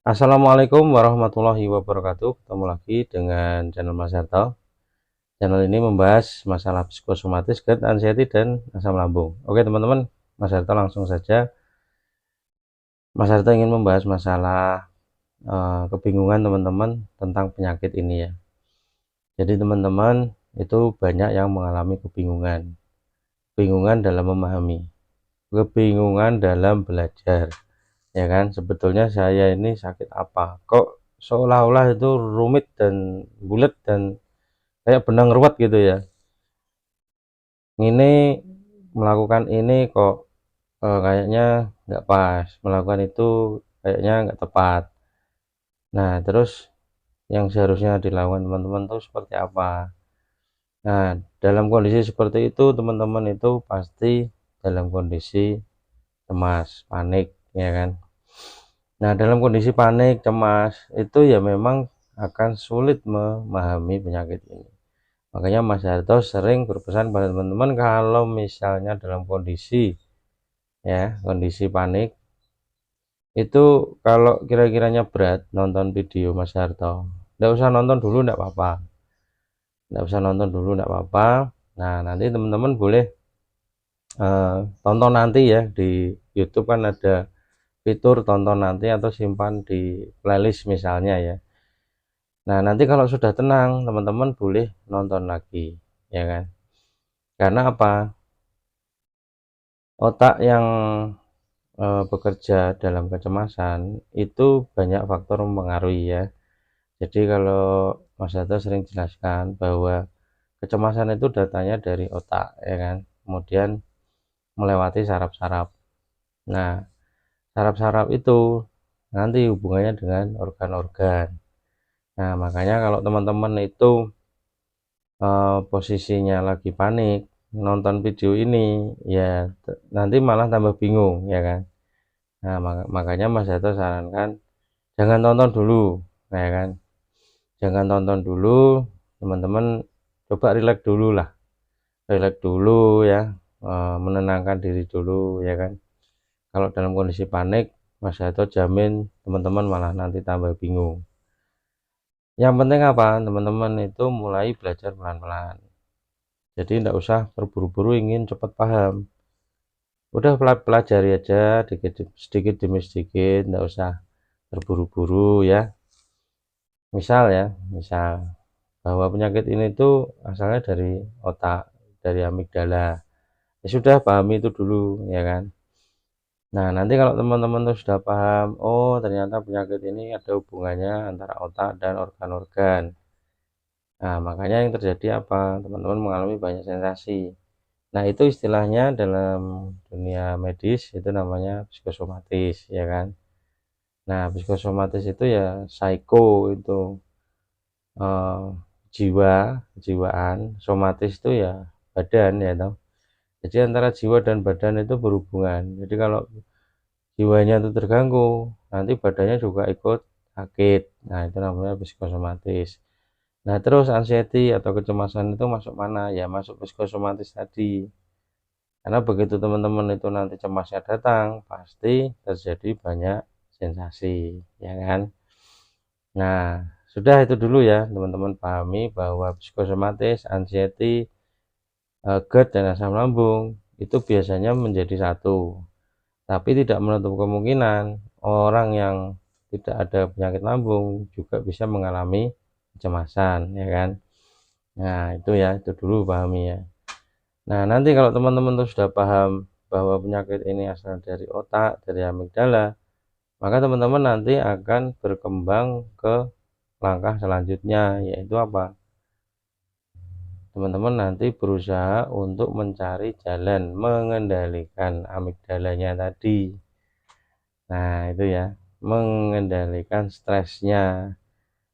Assalamualaikum warahmatullahi wabarakatuh. Ketemu lagi dengan channel Mas Harto. Channel ini membahas masalah psikosomatis, GERD, anxiety, dan asam lambung. Oke teman-teman, Mas Harto langsung saja. Mas Harto ingin membahas masalah kebingungan teman-teman tentang penyakit ini ya. Jadi teman-teman itu banyak yang mengalami kebingungan dalam memahami, kebingungan dalam belajar. Ya kan, sebetulnya saya ini sakit apa? Kok seolah-olah itu rumit dan bulat dan kayak benang ruwet gitu ya. Ini melakukan ini kok kayaknya nggak pas, melakukan itu kayaknya nggak tepat. Nah, terus yang seharusnya dilakukan teman-teman tuh seperti apa? Nah, dalam kondisi seperti itu teman-teman itu pasti dalam kondisi cemas, panik, ya kan? Nah, dalam kondisi panik, cemas itu ya memang akan sulit memahami penyakit ini. Makanya Mas Harto sering berpesan pada teman-teman kalau misalnya dalam kondisi panik itu, kalau kira-kiranya berat nonton video Mas Harto, nggak usah nonton dulu, nggak apa-apa, Nah, nanti teman-teman boleh tonton nanti ya di YouTube, kan ada fitur tonton nanti atau simpan di playlist misalnya ya. Nah, nanti kalau sudah tenang teman-teman boleh nonton lagi, ya kan? Karena apa? Otak yang bekerja dalam kecemasan itu banyak faktor mempengaruhi ya. Jadi kalau Mas Hato sering jelaskan bahwa kecemasan itu datanya dari otak, ya kan, kemudian melewati saraf-saraf. Nah, saraf-saraf itu nanti hubungannya dengan organ-organ. Nah, makanya kalau teman-teman itu posisinya lagi panik nonton video ini, ya nanti malah tambah bingung, ya kan. Nah, makanya Mas Hato sarankan jangan tonton dulu, ya kan. Jangan tonton dulu, teman-teman coba rileks dulu lah, rileks dulu ya, menenangkan diri dulu, ya kan. Kalau dalam kondisi panik, Mas Hato jamin teman-teman malah nanti tambah bingung. Yang penting apa? Teman-teman itu mulai belajar pelan-pelan. Jadi tidak usah terburu-buru ingin cepat paham. Udah pelajari aja sedikit demi sedikit, tidak usah terburu-buru ya. Misal bahwa penyakit ini tuh asalnya dari otak, dari amigdala. Ya sudah, pahami itu dulu, ya kan. Nah, nanti kalau teman-teman tuh sudah paham, oh ternyata penyakit ini ada hubungannya antara otak dan organ-organ. Nah, makanya yang terjadi apa? Teman-teman mengalami banyak sensasi. Nah, itu istilahnya dalam dunia medis itu namanya psikosomatis, ya kan. Nah, psikosomatis itu ya psycho itu eh, jiwa, kejiwaan, somatis itu ya badan ya toh. Jadi antara jiwa dan badan itu berhubungan. Jadi kalau jiwanya itu terganggu, nanti badannya juga ikut sakit. Nah, itu namanya psikosomatis. Nah, terus anxiety atau kecemasan itu masuk mana? Ya masuk psikosomatis tadi. Karena begitu teman-teman itu nanti cemasnya datang, pasti terjadi banyak sensasi, ya kan? Nah, sudah itu dulu ya, teman-teman pahami bahwa psikosomatis, anxiety, GERD, dan asam lambung itu biasanya menjadi satu. Tapi tidak menutup kemungkinan orang yang tidak ada penyakit lambung juga bisa mengalami kecemasan, ya kan? Nah, itu ya, itu dulu pahami ya. Nah, nanti kalau teman-teman tuh sudah paham bahwa penyakit ini asal dari otak, dari amigdala, maka teman-teman nanti akan berkembang ke langkah selanjutnya, yaitu apa? Teman-teman nanti berusaha untuk mencari jalan mengendalikan amigdalanya tadi. Nah, itu ya, mengendalikan stresnya,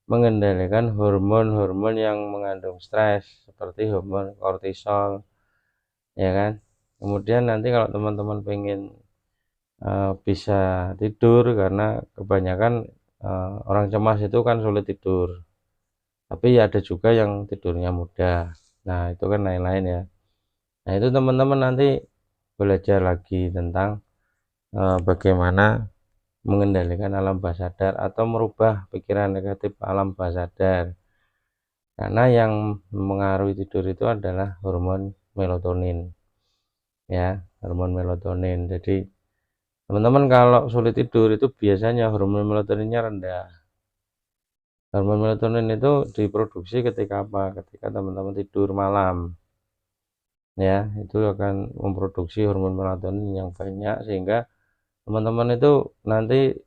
mengendalikan hormon-hormon yang mengandung stres seperti hormon kortisol, ya kan. Kemudian nanti kalau teman-teman pengen bisa tidur, karena kebanyakan orang cemas itu kan sulit tidur, tapi ya ada juga yang tidurnya mudah. Nah, itu kan lain-lain ya. Nah, itu teman-teman nanti belajar lagi tentang bagaimana mengendalikan alam bawah sadar atau merubah pikiran negatif alam bawah sadar. Karena yang mengaruhi tidur itu adalah hormon melatonin, ya, hormon melatonin. Jadi teman-teman kalau sulit tidur itu biasanya hormon melatoninnya rendah. Hormon melatonin itu diproduksi ketika apa? Ketika teman-teman tidur malam, ya, itu akan memproduksi hormon melatonin yang banyak sehingga teman-teman itu nanti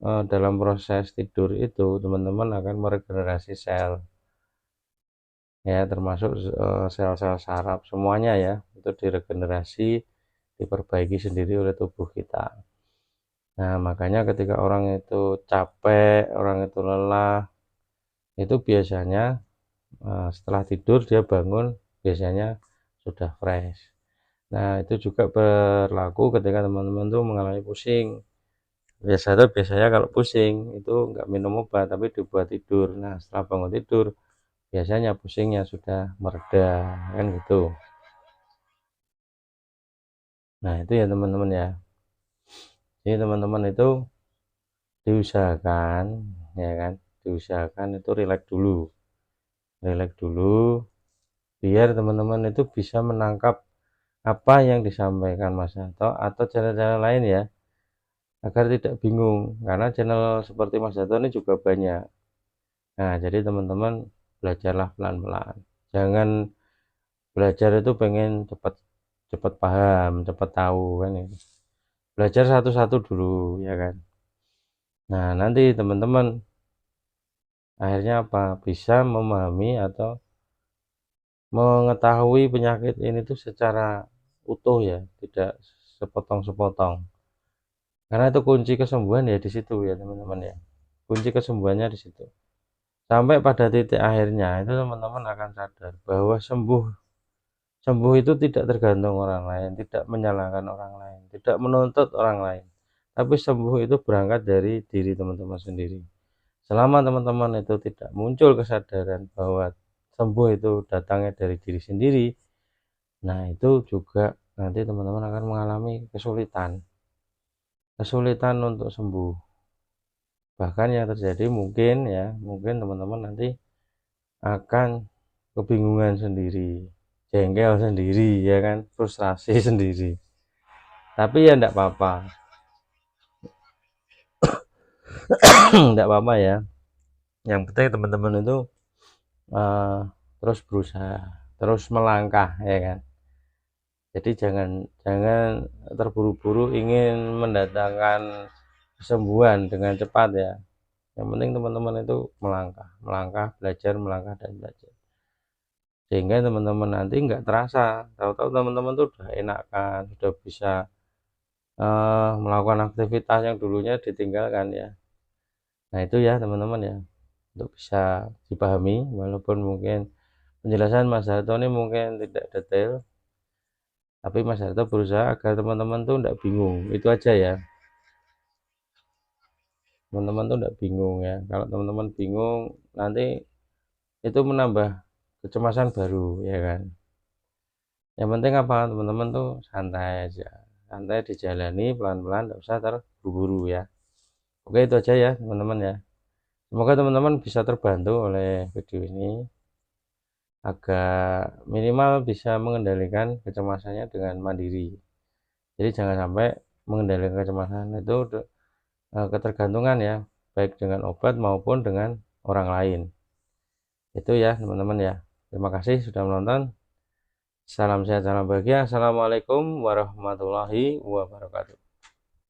dalam proses tidur itu teman-teman akan meregenerasi sel, ya, termasuk sel-sel saraf semuanya, ya, itu diregenerasi, diperbaiki sendiri oleh tubuh kita. Nah, makanya ketika orang itu capek, orang itu lelah, itu biasanya setelah tidur dia bangun biasanya sudah fresh. Nah, itu juga berlaku ketika teman-teman tuh mengalami pusing. Biasanya kalau pusing itu nggak minum obat tapi dibuat tidur. Nah, setelah bangun tidur biasanya pusingnya sudah mereda, kan gitu. Nah, itu ya teman-teman ya. Jadi teman-teman itu diusahakan, ya kan, diusahakan itu rileks dulu biar teman-teman itu bisa menangkap apa yang disampaikan Mas Hato atau channel-channel lain, ya, agar tidak bingung karena channel seperti Mas Hato ini juga banyak. Nah, jadi teman-teman belajarlah pelan-pelan, jangan belajar itu pengen cepat cepat paham, cepat tahu, kan ya. Belajar satu-satu dulu, ya kan. Nah, nanti teman-teman akhirnya apa? Bisa memahami atau mengetahui penyakit ini tuh secara utuh, ya, tidak sepotong-sepotong. Karena itu kunci kesembuhan ya di situ, ya teman-teman, ya. Kunci kesembuhannya di situ. Sampai pada titik akhirnya itu teman-teman akan sadar bahwa sembuh sembuh itu tidak tergantung orang lain, tidak menyalahkan orang lain, tidak menuntut orang lain. Tapi sembuh itu berangkat dari diri teman-teman sendiri. Selama teman-teman itu tidak muncul kesadaran bahwa sembuh itu datangnya dari diri sendiri, nah itu juga nanti teman-teman akan mengalami kesulitan untuk sembuh. Bahkan yang terjadi mungkin, ya, mungkin teman-teman nanti akan kebingungan sendiri, jengkel sendiri, ya kan, frustrasi sendiri. Tapi ya enggak apa-apa. Enggak apa-apa, ya. Yang penting teman-teman itu uh, terus berusaha, terus melangkah, ya kan. Jadi jangan jangan terburu-buru ingin mendatangkan kesembuhan dengan cepat, ya. Yang penting teman-teman itu melangkah, belajar, melangkah dan belajar. Sehingga teman-teman nanti nggak terasa, tahu-tahu teman-teman tuh udah enakan, sudah bisa melakukan aktivitas yang dulunya ditinggalkan, ya. Nah, itu ya teman-teman, ya, untuk bisa dipahami walaupun mungkin penjelasan Mas Harto ini mungkin tidak detail, tapi Mas Harto berusaha agar teman-teman tuh tidak bingung, itu aja, ya. Teman-teman tuh tidak bingung, ya. Kalau teman-teman bingung nanti itu menambah kecemasan baru, ya kan. Yang penting apa, teman-teman tuh santai aja, santai dijalani pelan-pelan, tidak usah terburu-buru, ya. Oke, itu aja ya teman-teman, ya. Semoga teman-teman bisa terbantu oleh video ini agar minimal bisa mengendalikan kecemasannya dengan mandiri. Jadi jangan sampai mengendalikan kecemasan itu ketergantungan, ya, baik dengan obat maupun dengan orang lain. Itu ya teman-teman, ya. Terima kasih sudah menonton. Salam sehat, salam bahagia. Assalamualaikum warahmatullahi wabarakatuh.